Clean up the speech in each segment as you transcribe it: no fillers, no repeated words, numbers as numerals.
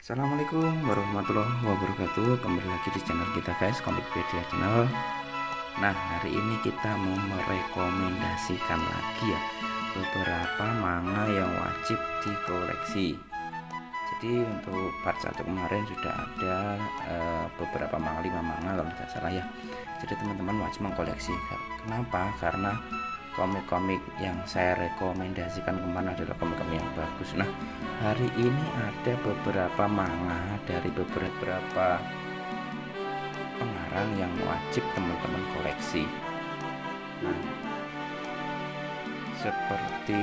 Assalamualaikum warahmatullahi wabarakatuh. Kembali lagi di channel kita guys, Komikpedia Channel. Nah, hari ini kita mau merekomendasikan lagi ya beberapa manga yang wajib dikoleksi. Jadi untuk part 1 kemarin sudah ada beberapa manga, 5 manga kalau tidak salah ya. Jadi teman-teman wajib mengkoleksi. Kenapa? Karena komik-komik yang saya rekomendasikan kemana adalah komik-komik yang bagus. Nah, hari ini ada beberapa manga dari beberapa pengarang yang wajib teman-teman koleksi. Nah, seperti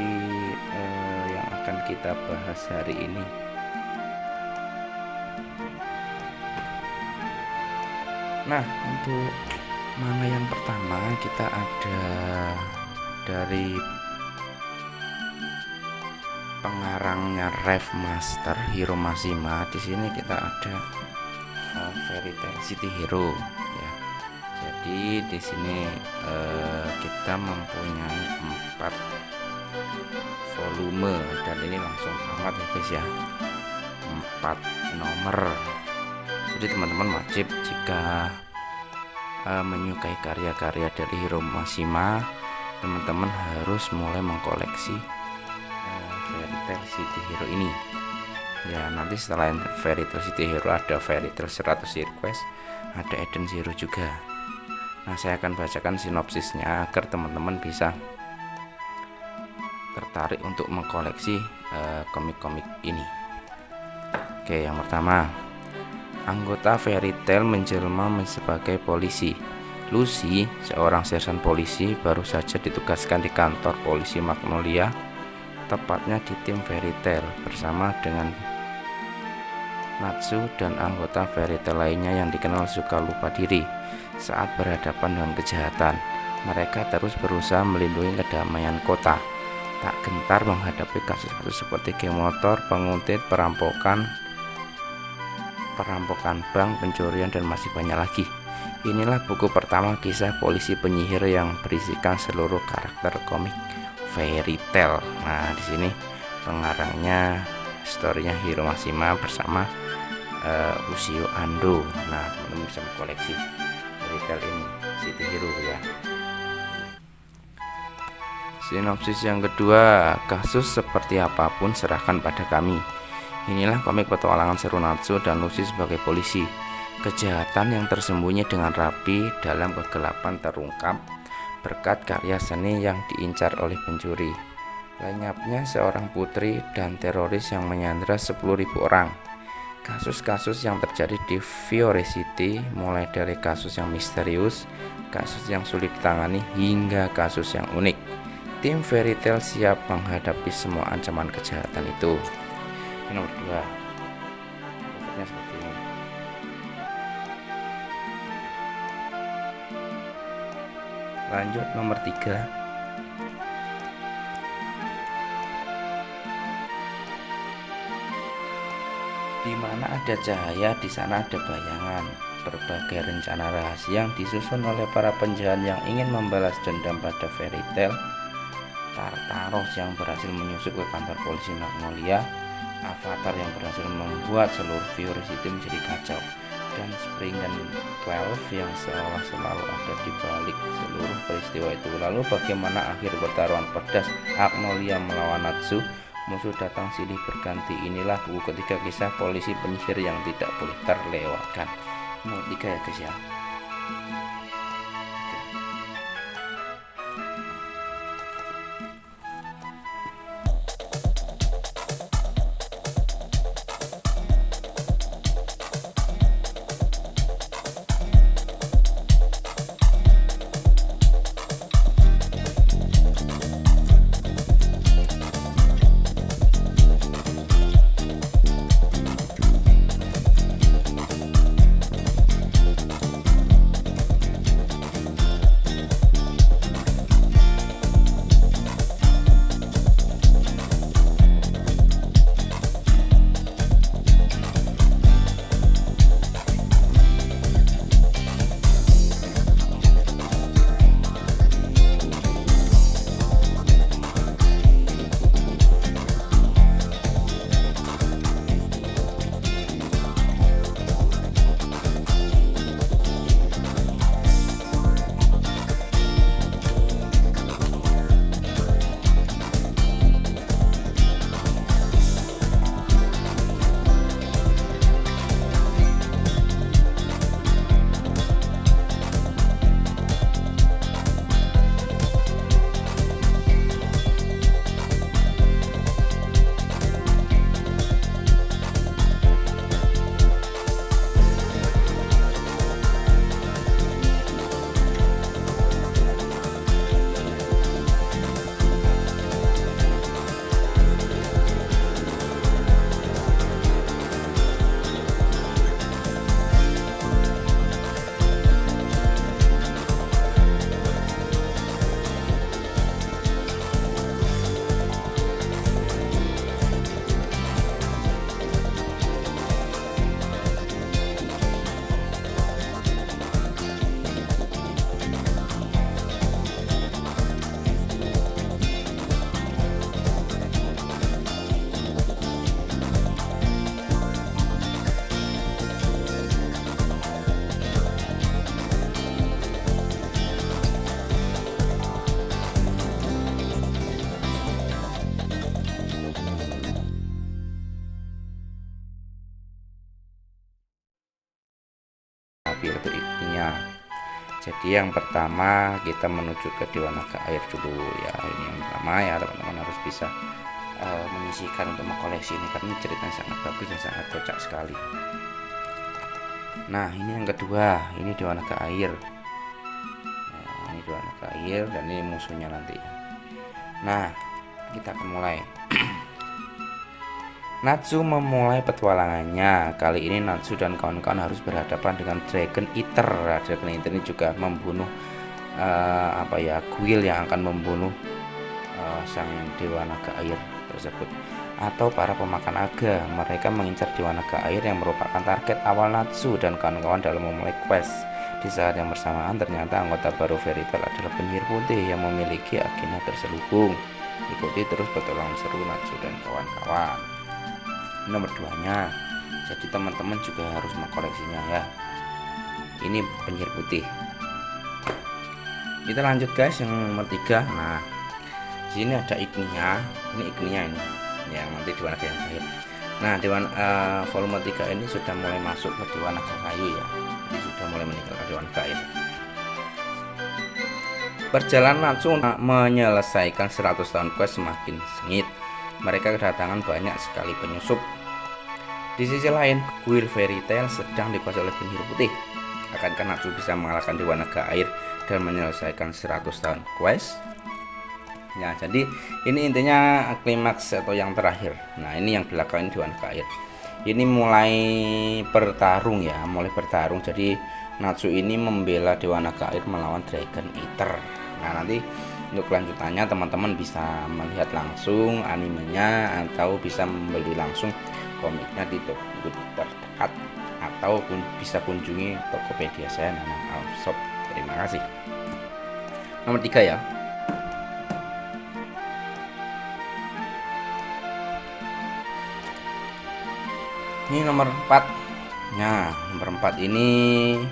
yang akan kita bahas hari ini. Nah, untuk manga yang pertama kita ada dari pengarangnya Rave Master Hiro Mashima. Di sini kita ada Fairy Tail City Hero ya. Jadi di sini kita mempunyai 4 volume dan ini langsung tamat ya guys ya. 4 nomor. Jadi teman-teman wajib jika menyukai karya-karya dari Hiro Mashima, teman-teman harus mulai mengkoleksi Fairy Tail City Hero ini ya. Nanti setelah Fairy Tail City Hero ada Fairy Tail 100 Request, ada Eden Zero juga. Nah, saya akan bacakan sinopsisnya agar teman-teman bisa tertarik untuk mengkoleksi komik-komik ini. Oke, yang pertama, anggota Fairy Tail menjelma sebagai polisi. Lucy, seorang sersan polisi, baru saja ditugaskan di kantor polisi Magnolia, tepatnya di tim Fairy Tail, bersama dengan Natsu dan anggota Fairy Tail lainnya yang dikenal suka lupa diri saat berhadapan dengan kejahatan. Mereka terus berusaha melindungi kedamaian kota, tak gentar menghadapi kasus-kasus seperti geng motor, penguntit, perampokan bank, pencurian, dan masih banyak lagi. Inilah buku pertama kisah polisi penyihir yang berisikan seluruh karakter komik Fairy Tail. Nah, di sini pengarangnya storynya Hiro Mashima bersama Ushio Ando. Nah, teman-teman bisa koleksi Fairy Tail ini, City Hero ya. Sinopsis yang kedua, kasus seperti apapun serahkan pada kami. Inilah komik petualangan seru Natsu dan Lucy sebagai polisi. Kejahatan yang tersembunyi dengan rapi dalam kegelapan terungkap berkat karya seni yang diincar oleh pencuri. Lenyapnya seorang putri dan teroris yang menyandra 10.000 orang. Kasus-kasus yang terjadi di Fiore City, mulai dari kasus yang misterius, kasus yang sulit ditangani, hingga kasus yang unik. Tim Fairy Tail siap menghadapi semua ancaman kejahatan itu. Nomor 2, covernya seperti ini. Lanjut nomor 3. Di mana ada cahaya, di sana ada bayangan. Berbagai rencana rahasia yang disusun oleh para penjahat yang ingin membalas dendam pada Fairy Tail. Tartaros yang berhasil menyusup ke kantor polisi Magnolia. Avatar yang berhasil membuat seluruh Fiore City menjadi kacau, dan Spriggan 12 yang seolah selalu ada di balik seluruh peristiwa itu. Lalu bagaimana akhir pertaruhan pedas Magnolia melawan Natsu? Musuh datang silih berganti. Inilah buku ketiga kisah polisi penyihir yang tidak boleh terlewatkan. Nomor 3 ya guys ya. Jadi yang pertama kita menuju ke Dewa Naga Air dulu ya. Ini yang pertama ya, teman-teman harus bisa menyisihkan untuk mengkoleksi ini karena ceritanya sangat bagus dan sangat kocak sekali. Nah ini yang kedua, ini Dewa Naga Air. Nah, ini Dewa Naga Air dan ini musuhnya nanti. Nah kita akan mulai. Natsu memulai petualangannya. Kali ini Natsu dan kawan-kawan harus berhadapan dengan Dragon Eater. Dragon Eater ini juga membunuh kuil yang akan membunuh sang Dewa Naga Air tersebut, atau para pemakan naga. Mereka mengincar Dewa Naga Air yang merupakan target awal Natsu dan kawan-kawan dalam memulai quest. Di saat yang bersamaan ternyata anggota baru Fairy Tail adalah penyihir putih yang memiliki agenda terselubung. Ikuti terus petualangan seru Natsu dan kawan-kawan. Nomor 2-nya, jadi teman-teman juga harus mengkoleksinya ya. Ini penyihir putih. Kita lanjut guys, yang nomor 3. Nah di sini ada Ignia. Ini Ignia ini yang nanti Dewa Naga yang terakhir. Nah volume 3 ini sudah mulai masuk ke Dewa Naga Kayu ya. Jadi sudah mulai meninggalkan Dewa Naga Air. Perjalanan Natsu menyelesaikan 100 tahun quest semakin sengit. Mereka kedatangan banyak sekali penyusup. Di sisi lain, kuil Fairy Tail sedang dikuasai oleh penyihir putih. Akankah Natsu bisa mengalahkan Dewa Naga Air dan menyelesaikan 100 tahun quest? Ya, jadi ini intinya klimaks atau yang terakhir. Nah, ini yang belakang ini Dewa Naga Air. Ini mulai bertarung ya, Jadi Natsu ini membela Dewa Naga Air melawan Dragon Eater. Nah, nanti untuk kelanjutannya teman-teman bisa melihat langsung animenya atau bisa membeli langsung komiknya di toko terdekat ataupun bisa kunjungi Tokopedia saya Nanang Alshop. Terima kasih. Nomor 3 ya. Ini nomor 4. Nah, nomor 4 ini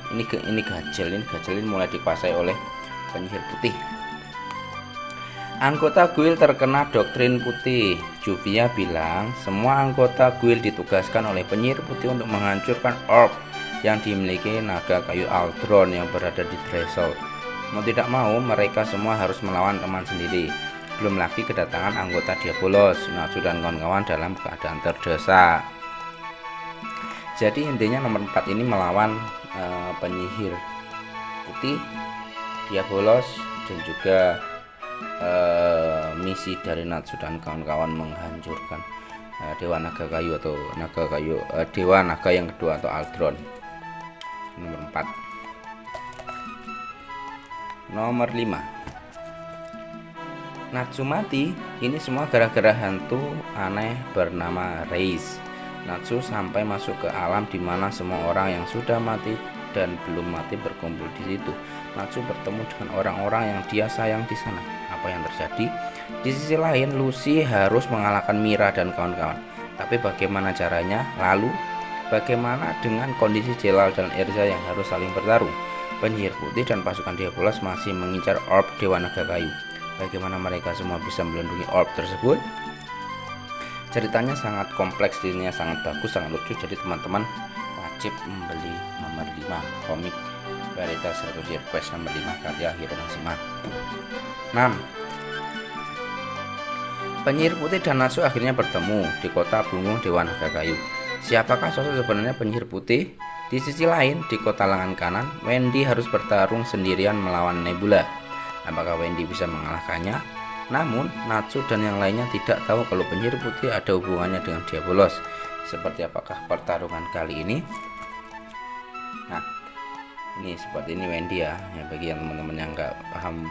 Gajel. Ini Gajel ini mulai dikuasai oleh penyihir putih. Anggota guild terkena doktrin putih. Juvia bilang semua anggota guild ditugaskan oleh penyihir putih untuk menghancurkan orb yang dimiliki naga kayu Aldron yang berada di threshold. Mau tidak mau mereka semua harus melawan teman sendiri. Belum lagi kedatangan anggota Diabolos, Natsu dan kawan-kawan dalam keadaan terdesak. Jadi intinya nomor 4 ini melawan penyihir putih, Diabolos, dan juga misi dari Natsu dan kawan-kawan menghancurkan Dewa Naga Kayu atau Dewa Naga yang kedua atau Aldron. Nomor 4. Nomor 5. Natsu mati. Ini semua gara-gara hantu aneh bernama Reis. Natsu sampai masuk ke alam di mana semua orang yang sudah mati dan belum mati berkumpul di situ. Natsu bertemu dengan orang-orang yang dia sayang di sana. Apa yang terjadi? Di sisi lain, Lucy harus mengalahkan Mira dan kawan-kawan. Tapi bagaimana caranya? Lalu, bagaimana dengan kondisi Jelal dan Erza yang harus saling bertarung? Penyihir putih dan pasukan Diabolos masih mengincar orb Dewa Naga Kayu. Bagaimana mereka semua bisa melindungi orb tersebut? Ceritanya sangat kompleks, dirinya sangat bagus, sangat lucu. Jadi teman-teman wajib membeli nomor 5 komik Fairy Tail Strategy Quest nomor 5 karya Hiromashima. 6. Penyihir putih dan Natsu akhirnya bertemu di kota Bungung Dewa Naga Kayu. Siapakah sosok sebenarnya penyihir putih? Di sisi lain, di kota lengan kanan, Wendy harus bertarung sendirian melawan Nebula. Apakah Wendy bisa mengalahkannya? Namun, Natsu dan yang lainnya tidak tahu kalau penyihir putih ada hubungannya dengan Diabolos. Seperti apakah pertarungan kali ini? Nah, ini seperti ini Wendy ya. Bagi yang teman-teman yang nggak paham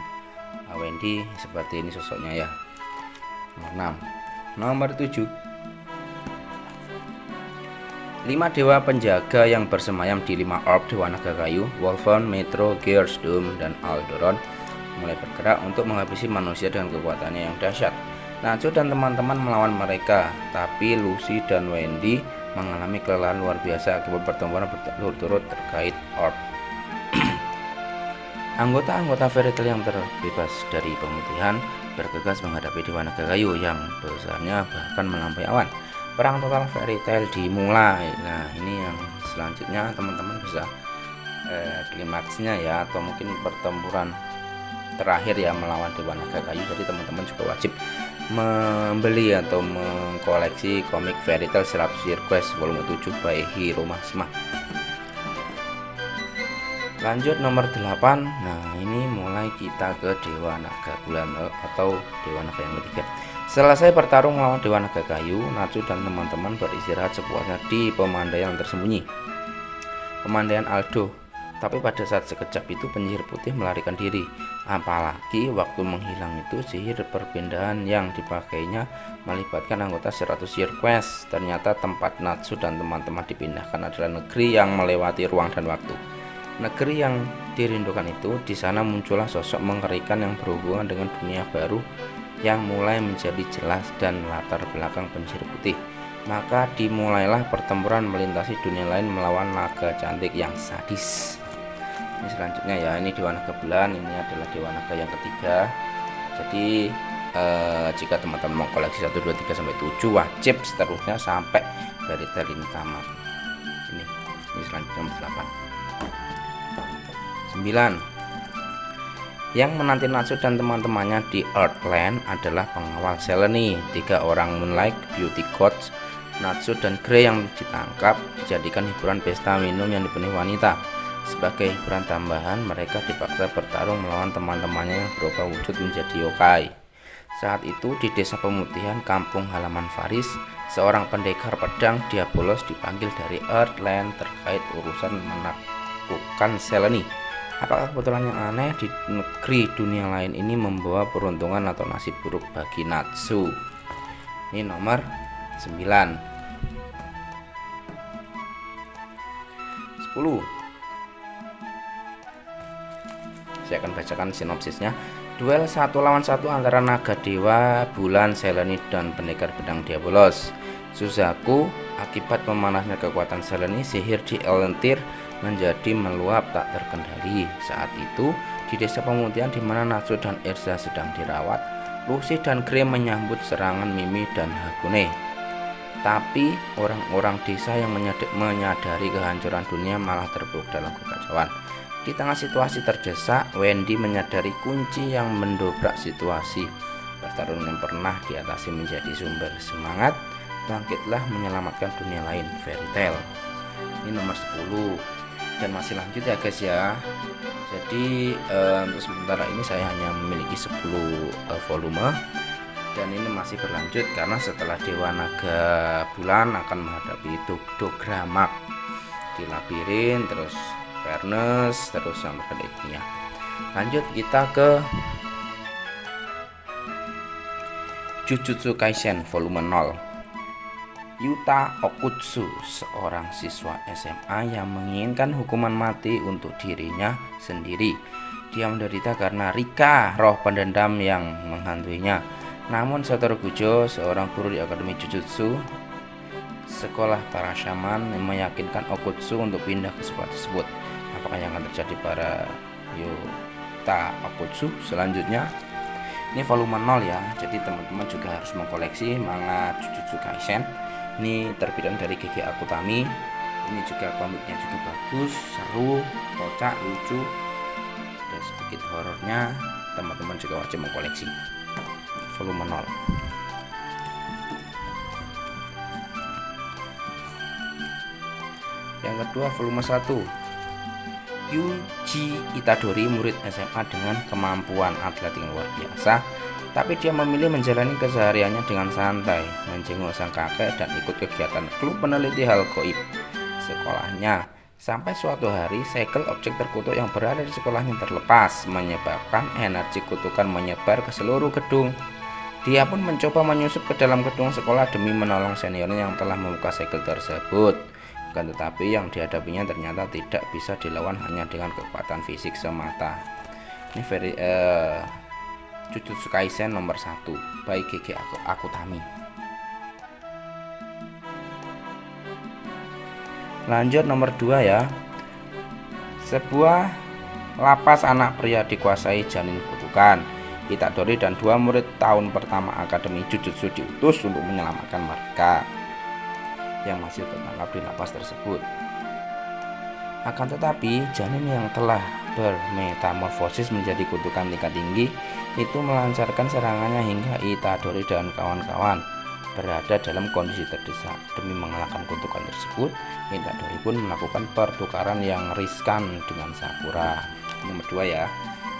Wendy, seperti ini sosoknya ya. Nomor 6. Nomor 7. 5 dewa penjaga yang bersemayam di 5 orb Dewa Naga Kayu, Wolfon, Metro, Gears, Doom, dan Aldoron mulai bergerak untuk menghabisi manusia dengan kekuatannya yang dahsyat. Natsu dan teman-teman melawan mereka, tapi Lucy dan Wendy mengalami kelelahan luar biasa akibat pertempuran berturut-turut terkait orb. Anggota-anggota Fairy Tail yang terbebas dari pemutihan bergegas menghadapi Dewa Naga Kayu yang besarnya bahkan melampaui awan. Perang total Fairy Tail dimulai. Nah, ini yang selanjutnya teman-teman bisa klimaksnya ya, atau mungkin pertempuran terakhir ya melawan Dewa Naga Kayu. Jadi teman-teman juga wajib membeli atau mengkoleksi komik Fairy Tail 100 Year Quest volume 7 by Hiromashima. Lanjut nomor 8. Nah, ini mulai kita ke Dewa Naga Bulan atau Dewa Naga yang ketiga. Selesai bertarung melawan Dewa Naga Kayu, Natsu dan teman-teman beristirahat sepuasnya di pemandaian tersembunyi, Pemandaian Aldo. Tapi pada saat sekejap itu penyihir putih melarikan diri. Apalagi waktu menghilang itu sihir perpindahan yang dipakainya melibatkan anggota 100 Year Quest. Ternyata tempat Natsu dan teman-teman dipindahkan adalah negeri yang melewati ruang dan waktu. Negeri yang dirindukan itu, di sana muncullah sosok mengerikan yang berhubungan dengan dunia baru yang mulai menjadi jelas dan latar belakang penyihir putih. Maka dimulailah pertempuran melintasi dunia lain melawan naga cantik yang sadis. Ini selanjutnya ya, ini Dewa Naga Bulan, ini adalah Dewa Naga yang ketiga. Jadi jika teman-teman mau koleksi 1, 2, 3 sampai 7 wajib seterusnya sampai Fairy Tail ini tamat. Ini selanjutnya nomor 8. 9. Yang menanti Natsu dan teman-temannya di Earthland adalah pengawal Selene, 3 orang Moonlight Beauty Gods. Natsu dan Grey yang ditangkap dijadikan hiburan pesta minum yang dipenuhi wanita. Sebagai hiburan tambahan, mereka dipaksa bertarung melawan teman-temannya yang berubah wujud menjadi yokai. Saat itu di desa pemutihan kampung halaman Faris, seorang pendekar pedang Diabolos dipanggil dari Earthland terkait urusan menaklukkan Selene. Apakah kebetulan yang aneh di negeri dunia lain ini membawa peruntungan atau nasib buruk bagi Natsu? Ini nomor 9. 10. Saya akan bacakan sinopsisnya. Duel 1 lawan 1 antara naga dewa bulan Selene dan pendekar pedang Diabolos. Suzaku, akibat memanasnya kekuatan Selene, sihir di Ellentir menjadi meluap tak terkendali. Saat itu di desa pemutihan di mana Natsu dan Erza sedang dirawat, Lucy dan Grey menyambut serangan Mimi dan Hakune. Tapi orang-orang desa yang menyadari kehancuran dunia malah terpuruk dalam kekacauan. Di tengah situasi terdesak, Wendy menyadari kunci yang mendobrak situasi. Pertarungan yang pernah diatasi menjadi sumber semangat. Bangkitlah menyelamatkan dunia lain, Fairy Tail. Ini nomor 10. Dan masih lanjut ya guys ya. Jadi untuk sementara ini saya hanya memiliki 10 volume. Dan ini masih berlanjut karena setelah Dewa Naga Bulan akan menghadapi Dogramak di labirin, terus Fairness, terus yang berikutnya. Lanjut kita ke Jujutsu Kaisen volume 0. Yuta Okutsu, seorang siswa SMA yang menginginkan hukuman mati untuk dirinya sendiri. Dia menderita karena Rika, roh pendendam yang menghantuinya. Namun Satoru Gojo, seorang guru di Akademi Jujutsu sekolah para shaman, meyakinkan Okutsu untuk pindah ke sekolah tersebut. Apakah yang akan terjadi pada Yuta Okutsu selanjutnya? Ini volume 0 ya. Jadi teman-teman juga harus mengkoleksi manga Jujutsu Kaisen. Ini terbitan dari GG Akutami. Ini juga komiknya juga bagus, seru, kocak, lucu, ada sedikit horornya. Teman-teman juga wajib mengkoleksi volume 0. Yang kedua volume 1. Yuji Itadori, murid SMA dengan kemampuan atletik luar biasa, tapi dia memilih menjalani kesehariannya dengan santai, menjenguk sang kakek dan ikut kegiatan klub peneliti hal gaib sekolahnya. Sampai suatu hari segel objek terkutuk yang berada di sekolahnya terlepas, menyebabkan energi kutukan menyebar ke seluruh gedung. Dia pun mencoba menyusup ke dalam gedung sekolah demi menolong seniornya yang telah membuka segel tersebut. Bukan, tetapi yang dihadapinya ternyata tidak bisa dilawan hanya dengan kekuatan fisik semata. Ini Jujutsu Kaisen nomor 1 by GG Akutami. Lanjut nomor 2 ya. Sebuah lapas anak pria dikuasai janin kutukan. Itadori dan 2 murid tahun pertama Akademi Jujutsu diutus untuk menyelamatkan mereka yang masih tertangkap di lapas tersebut. Akan tetapi, janin yang telah bermetamorfosis menjadi kutukan tingkat tinggi itu melancarkan serangannya hingga Itadori dan kawan-kawan berada dalam kondisi terdesak. Demi mengalahkan kutukan tersebut, Itadori pun melakukan pertukaran yang riskan dengan Sakura. Nomor 2 ya,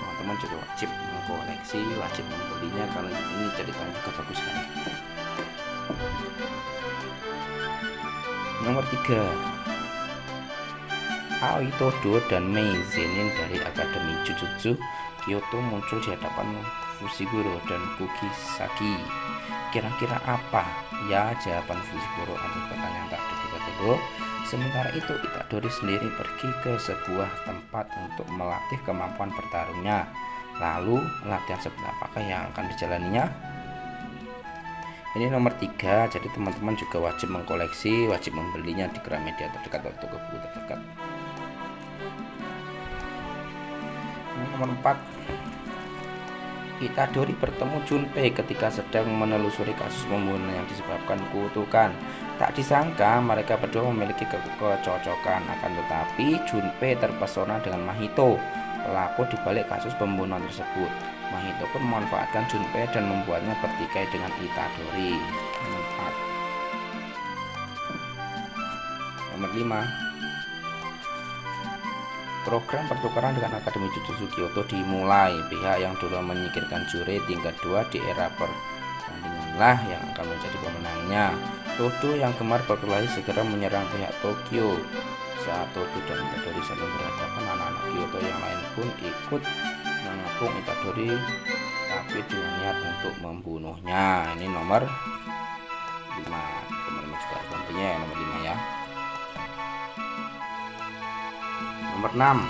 teman-teman juga wajib mengkoleksi, wajib membelinya karena ini ceritanya juga bagus sekali. Nomor 3, Aoi Todo dan Mei Zenin dari Akademi Jujutsu Kyoto muncul di hadapan Fushiguro dan Kugisaki. Kira-kira apa ya jawaban Fushiguro atas pertanyaan tak terduga-duga? Sementara itu, Itadori sendiri pergi ke sebuah tempat untuk melatih kemampuan bertarungnya. Lalu, latihan seperti apakah yang akan dijalaninya? Ini nomor 3, jadi teman-teman juga wajib mengkoleksi, wajib membelinya di Gramedia terdekat atau toko buku terdekat. Nomor 4, Itadori bertemu Junpei ketika sedang menelusuri kasus pembunuhan yang disebabkan kutukan. Tak disangka mereka berdua memiliki kecocokan, akan tetapi Junpei terpesona dengan Mahito, pelaku dibalik kasus pembunuhan tersebut. Mahito pun memanfaatkan Junpei dan membuatnya bertikai dengan Itadori. Nomor 5, program pertukaran dengan Akademi Jujutsu Kyoto dimulai. Pihak yang dulu menyingkirkan Jure tingkat 2 di era pertandinganlah yang akan menjadi pemenangnya. Todo yang gemar berkelahi segera menyerang pihak Tokyo. Saat Todo dan Itadori saling berhadapan, anak-anak Kyoto yang lain pun ikut mengepung Itadori, tapi dengan niat untuk membunuhnya. Ini nomor 5, teman-teman juga harus membelinya ya, nomor 5 ya. Nomor 6,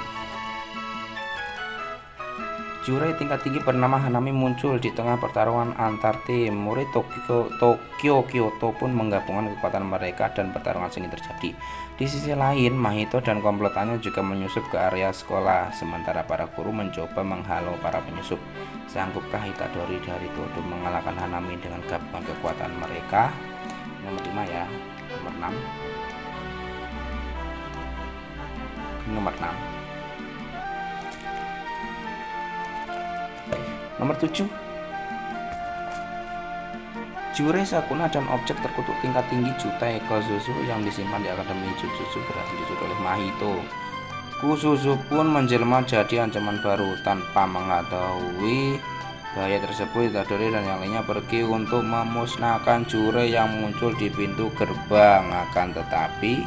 Jure tingkat tinggi bernama Hanami muncul di tengah pertarungan antar tim. Murid Tokyo Kyoto pun menggabungkan kekuatan mereka dan pertarungan sengit terjadi. Di sisi lain, Mahito dan komplotannya juga menyusup ke area sekolah, sementara para guru mencoba menghalau para penyusup. Sanggupkah Itadori dari Todo mengalahkan Hanami dengan gabungan kekuatan mereka? Nomor 5 ya. Nomor 6. Nomor 7, Jure, Sukuna dan objek terkutuk tingkat tinggi Jutai Kozuzu yang disimpan di Akademi Jujutsu berhasil dicuri oleh Mahito. Kuzuzu pun menjelma jadi ancaman baru. Tanpa mengetahui bahaya tersebut, Itadori dan yang lainnya pergi untuk memusnahkan Jure yang muncul di pintu gerbang. Akan tetapi,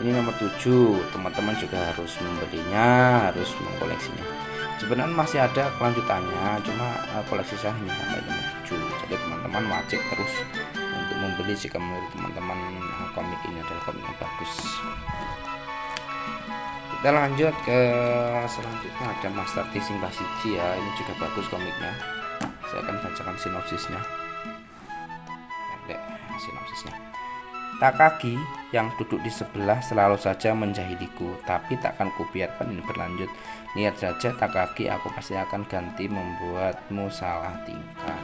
ini nomor 7, teman-teman juga harus membelinya, harus mengkoleksinya. Sebenarnya masih ada kelanjutannya, cuma koleksi saya hanya sampai nomor 7. Jadi teman-teman wajib terus untuk membeli jika menurut teman-teman komik ini adalah komik yang bagus. Kita lanjut ke selanjutnya, ada Master T Simbah Shiji ya. Ini juga bagus komiknya. Saya akan bacakan sinopsisnya. Pendek sinopsisnya. Takagi yang duduk di sebelah selalu saja menjahiliku, tapi takkan kubiarkan ini berlanjut. Lihat saja Takagi, aku pasti akan ganti membuatmu salah tingkah.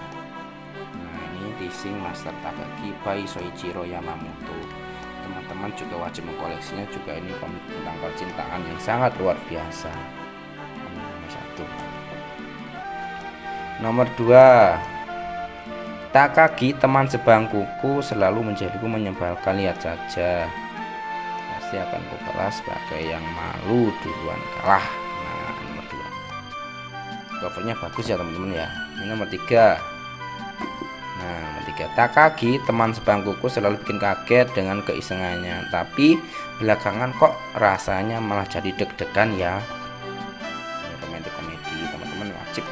Nah, ini Teasing Master Takagi by Soichiro Yamamoto. Teman-teman juga wajib mengkoleksinya, juga ini komik tentang percintaan yang sangat luar biasa. Ini nomor 1. Nomor 2, Takagi, teman sebangkuku, selalu menjadiku menyebalkan. Lihat saja, pasti akan kubalas sebagai yang malu duluan kalah. Nah, nomor 2, covernya bagus ya teman-teman ya. Ini nomor 3. Nah, nomor 3, Takagi, teman sebangkuku, selalu bikin kaget dengan keisengannya, tapi belakangan kok rasanya malah jadi deg-degan ya. Ini romantic komedi, teman-teman wajib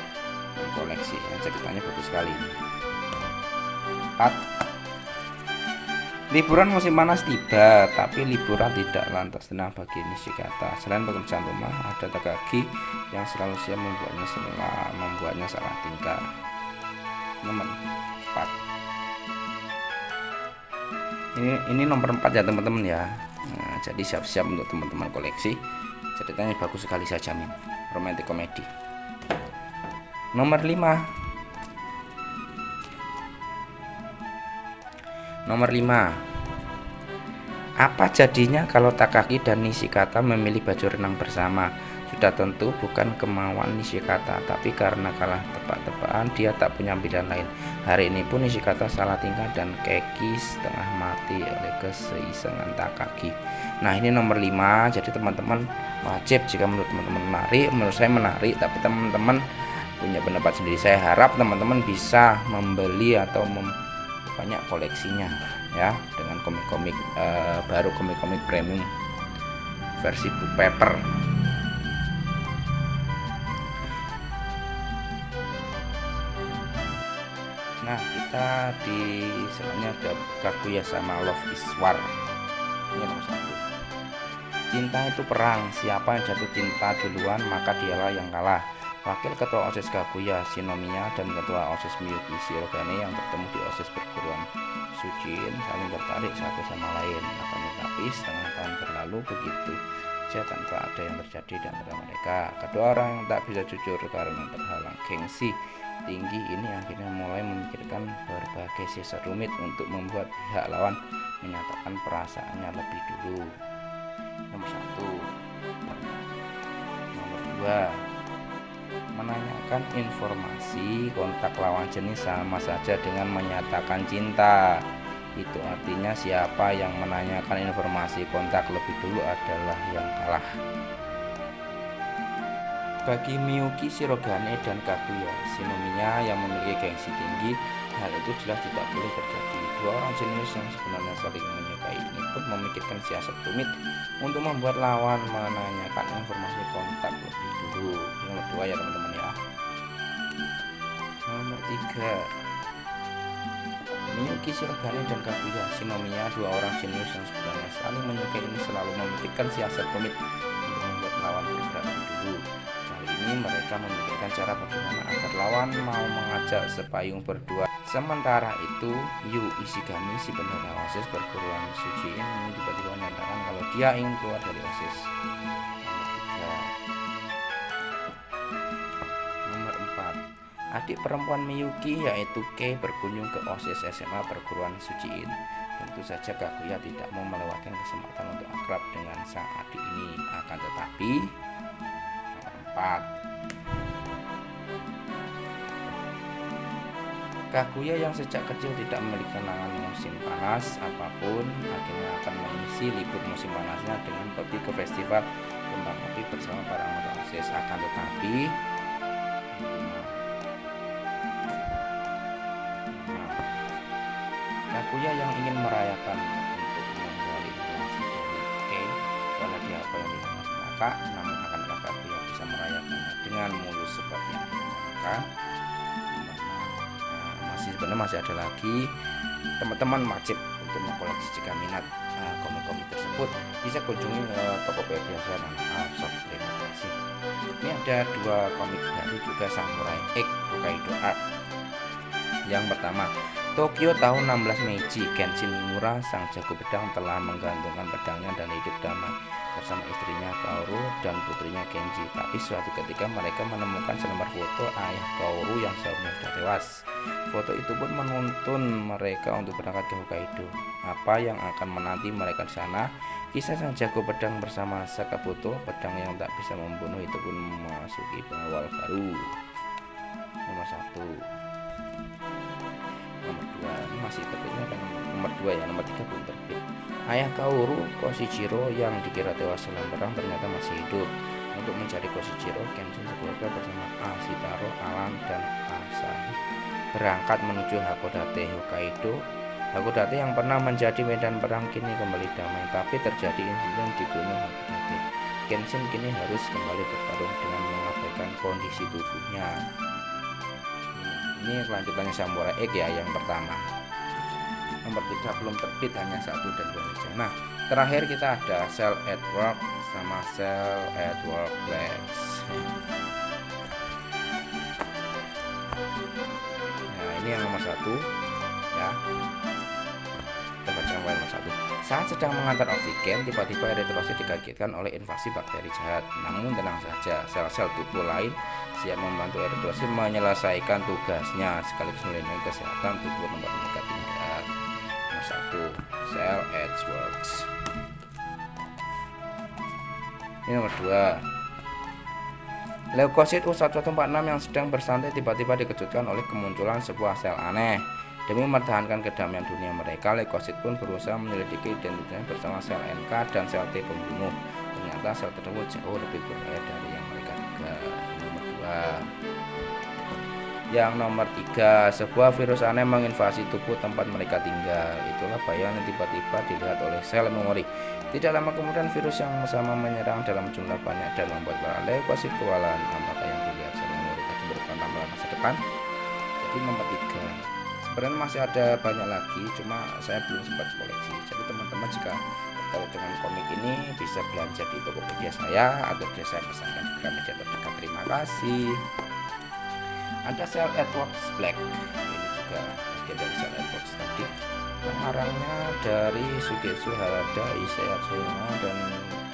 mengkoleksi ya, ceritanya bagus sekali. 4, liburan musim panas tiba, tapi liburan tidak lantas tenang bagi Nishikata. Selain pekerjaan rumah, ada Takagi yang selalu siap membuatnya salah tingkah. Nomor 4. Ini nomor 4 ya teman-teman ya. Nah, jadi siap-siap untuk teman-teman koleksi. Ceritanya bagus sekali, saya jamin. Romantic komedi. Nomor 5. Apa jadinya kalau Takagi dan Nishikata memilih baju renang bersama? Sudah tentu bukan kemauan Nishikata, tapi karena kalah tebak-tebakan dia tak punya pilihan lain. Hari ini pun Nishikata salah tingkah dan Keki setengah mati oleh keseisengan Takagi. Nah, ini nomor 5. Jadi teman-teman wajib, jika menurut teman-teman menarik, menurut saya menarik, tapi teman-teman punya pendapat sendiri. Saya harap teman-teman bisa membeli atau banyak koleksinya ya, dengan komik-komik baru, komik-komik premium versi book paper. Nah, kita di sebenarnya ada Kaguya sama Love is War. Ini nomor 1. Cinta itu perang, siapa yang jatuh cinta duluan maka dialah yang kalah. Wakil ketua OSIS Kaguya Shinomiya dan ketua OSIS Miyuki Shirogane yang bertemu di OSIS perguruan Shujin saling tertarik satu sama lain. Akan tetapi setengah tahun berlalu begitu saja tanpa ada yang terjadi di antara mereka. Kedua orang yang tak bisa jujur karena terhalang gengsi tinggi ini akhirnya mulai memikirkan berbagai sisa rumit untuk membuat pihak lawan menyatakan perasaannya lebih dulu. Nomor 1. Nomor 2, menanyakan informasi kontak lawan jenis sama saja dengan menyatakan cinta. Itu artinya siapa yang menanyakan informasi kontak lebih dulu adalah yang kalah. Bagi Miyuki Shirogane dan Kaguya Shinomiya yang memiliki gengsi tinggi, hal itu jelas tidak boleh terjadi. Dua orang jenius yang sebenarnya saling menyukai ini pun memikirkan siasat rumit untuk membuat lawan menanyakan informasi kontak lebih dulu. Nomor 2 ya teman-teman ya. Nomor 3, Miyuki Shirogane dan Kaguya Shinomiya, dua orang jenius yang sebenarnya saling menyukai ini selalu memikirkan siasat rumit untuk membuat lawan bergerak lebih dulu. Ini mereka memikirkan cara bagaimana agar lawan mau mengajak sepayung berdua. Sementara itu, Yu Ishigami, si bendahara OSIS perguruan Shujin, ini tiba-tiba menyatakan kalau dia ingin keluar dari OSIS. Nomor 4, adik perempuan Miyuki yaitu Kei berkunjung ke OSIS SMA perguruan Shujin. Tentu saja Kaguya tidak mau melewatkan kesempatan untuk akrab dengan sang adik ini. Akan tetapi Kaguya yang sejak kecil tidak memiliki kenangan musim panas apapun akhirnya akan mengisi libur musim panasnya dengan pergi ke festival kembang api bersama para anggota OSIS. Akan tetapi Kaguya yang ingin merayakan untuk menggali informasi dari Kei karena dia apa yang direncanakan, namun akankah Kaguya bisa merayakannya dengan mulus seperti yang direncanakan? Sebenarnya masih ada lagi. Teman-teman wajib untuk mengkoleksi jika minat komik-komik tersebut bisa kunjungi Tokopedia saya dan shop. Terima kasih. Ini ada 2 komik baru juga, Samurai X Hokkaido Art. Yang pertama, Tokyo tahun 16 Meiji. Kenshin Himura, sang jago pedang, telah menggantungkan pedangnya dan hidup damai bersama istrinya Kaoru dan putrinya Kenji. Tapi suatu ketika mereka menemukan selembar foto ayah Kaoru yang seharusnya sudah tewas. Foto itu pun menuntun mereka untuk berangkat ke Hokkaido. Apa yang akan menanti mereka di sana? Kisah sang jago pedang bersama Sakabuto, pedang yang tak bisa membunuh, itu pun memasuki pengawal baru. Nomor 1. Nomor 2 ini masih terbitnya kan nomor 2 ya. Nomor 3 belum terbit. Ayah Kaoru, Koshijiro, yang dikira tewas dalam perang ternyata masih hidup. Untuk mencari Koshijiro, Kenshin sekeluarga bersama Ashitaro, Alan, dan Asahi berangkat menuju Hakodate, Hokkaido. Hakodate yang pernah menjadi medan perang kini kembali damai, tapi terjadi insiden di gunung Hakodate. Kenshin kini harus kembali bertarung dengan mengabaikan kondisi tubuhnya. Ini kelanjutannya Samurai X ya, yang pertama. Nomor 3 belum terbit, hanya 1 dan 2 saja. Nah, terakhir kita ada Cell at Work sama Cell at Work Flex. Nah, ini yang nomor 1 ya. Kita baca yang nomor 1. Saat sedang mengantar oksigen, tiba-tiba eritrosit dikagetkan oleh invasi bakteri jahat. Namun tenang saja, sel-sel tubuh lain siap membantu eritrosit menyelesaikan tugasnya sekaligus melindungi kesehatan tubuh tempat mereka tinggal. Nomor 1, Cell Edgeworks. Ini nomor 2. Leukosit U1146 yang sedang bersantai tiba-tiba dikejutkan oleh kemunculan sebuah sel aneh. Demi mempertahankan kedamaian dunia mereka, leukosit pun berusaha menyelidiki identitasnya bersama sel NK dan sel T pembunuh. Ternyata sel tersebut jauh lebih berbahaya dari yang mereka duga. Nomor 2. Yang nomor 3, sebuah virus aneh menginvasi tubuh tempat mereka tinggal. Itulah bayangan yang tiba-tiba dilihat oleh sel memori. Tidak lama kemudian virus yang sama menyerang dalam jumlah banyak dan membuat para leukosit kewalahan. Apakah yang dilihat sel memori tadi merupakan ramalan masa depan? Jadi nomor 3. Sebenarnya masih ada banyak lagi, cuma saya belum sempat koleksi. Jadi teman-teman jika tertarik dengan komik ini bisa belanja di Tokopedia saya atau bisa saya pesankan di Gramedia terdekat. Terima kasih. Ada sel Edwards Black, ini juga bagian dari sel Edwards tadi. Pengarangnya dari Sugetsu Harada, Issei Atsuyama dan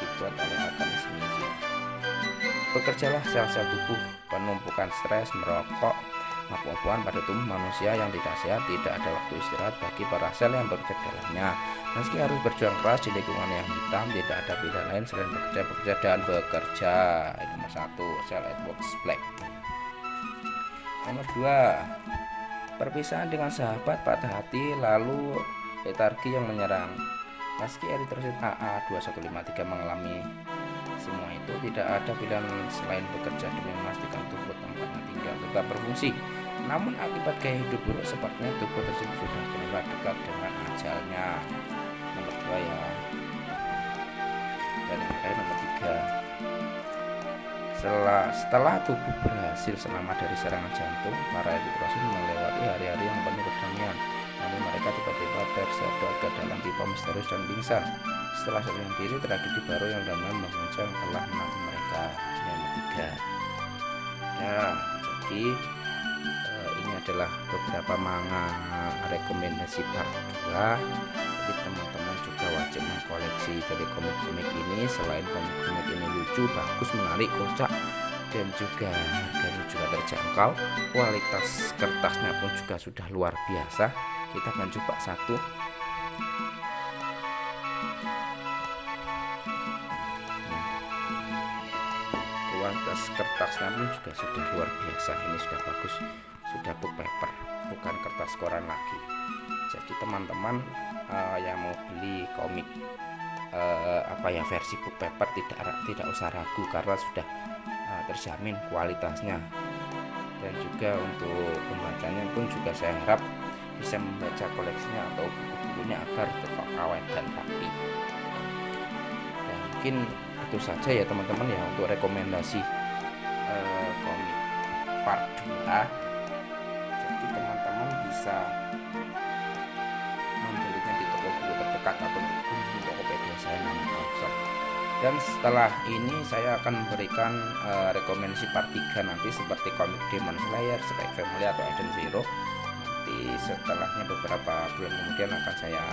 dibuat oleh Akane Shimizu. Bekerjalah sel-sel tubuh, penumpukan stres, merokok, mabuk-mabukan pada tubuh manusia yang tidak sehat. Tidak ada waktu istirahat bagi para sel yang bekerja dalamnya. Meski harus berjuang keras di lingkungan yang hitam, tidak ada pilihan lain selain bekerja dan bekerja. Ini nomor 1, sel Edwards Black. Nomor 2, perpisahan dengan sahabat, patah hati, lalu letargi yang menyerang. Meski eritrosit AA2153 mengalami semua itu, tidak ada pilihan selain bekerja demi memastikan tubuh tempatnya tinggal tetap berfungsi. Namun akibat gaya hidup buruk, sepertinya tubuh tersebut sudah benar dekat dengan ajalnya. Nomor 2 ya. Dan yang terakhir nomor 3. Setelah tubuh berhasil selamat dari serangan jantung, para eritrosit melewati hari-hari yang penuh kedamaian. Namun mereka tiba-tiba tersedot ke dalam pipa misterius dan pingsan. Setelah sadar diri, tragedi baru yang damai mengguncang telah menanti mereka. Yang ketiga. Nah, jadi ini adalah beberapa manga rekomendasi part 2. Jadi teman-teman juga wajib mengkoleksi dari komik-komik ini. Selain komik-komik ini lucu, bagus, menarik, kocak, dan juga harganya juga terjangkau, kualitas kertasnya pun juga sudah luar biasa. Kita akan coba satu. Kualitas kertasnya pun juga sudah luar biasa. Ini sudah bagus, sudah book paper, bukan kertas koran lagi. Jadi teman-teman yang mau beli komik versi book paper tidak usah ragu, karena sudah terjamin kualitasnya. Dan juga untuk pembacanya pun juga saya harap bisa membaca koleksinya atau buku-bukunya agar tetap awet dan rapi. Dan mungkin itu saja ya teman-teman ya untuk rekomendasi komik part 2. Jadi teman-teman bisa membelinya di toko buku terdekat atau di Tokopedia saya namanya Alfred. Dan setelah ini saya akan memberikan rekomendasi part 3 nanti, seperti komik Demon Slayer, Spy Family atau Eden Zero. Nanti setelahnya beberapa bulan kemudian akan saya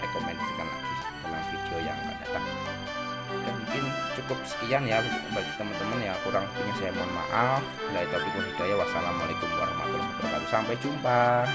rekomendasikan lagi dalam video yang akan datang. Dan mungkin cukup sekian ya bagi teman-teman, yang kurang lebihnya saya mohon maaf. Wassalamualaikum warahmatullahi wabarakatuh. Sampai jumpa.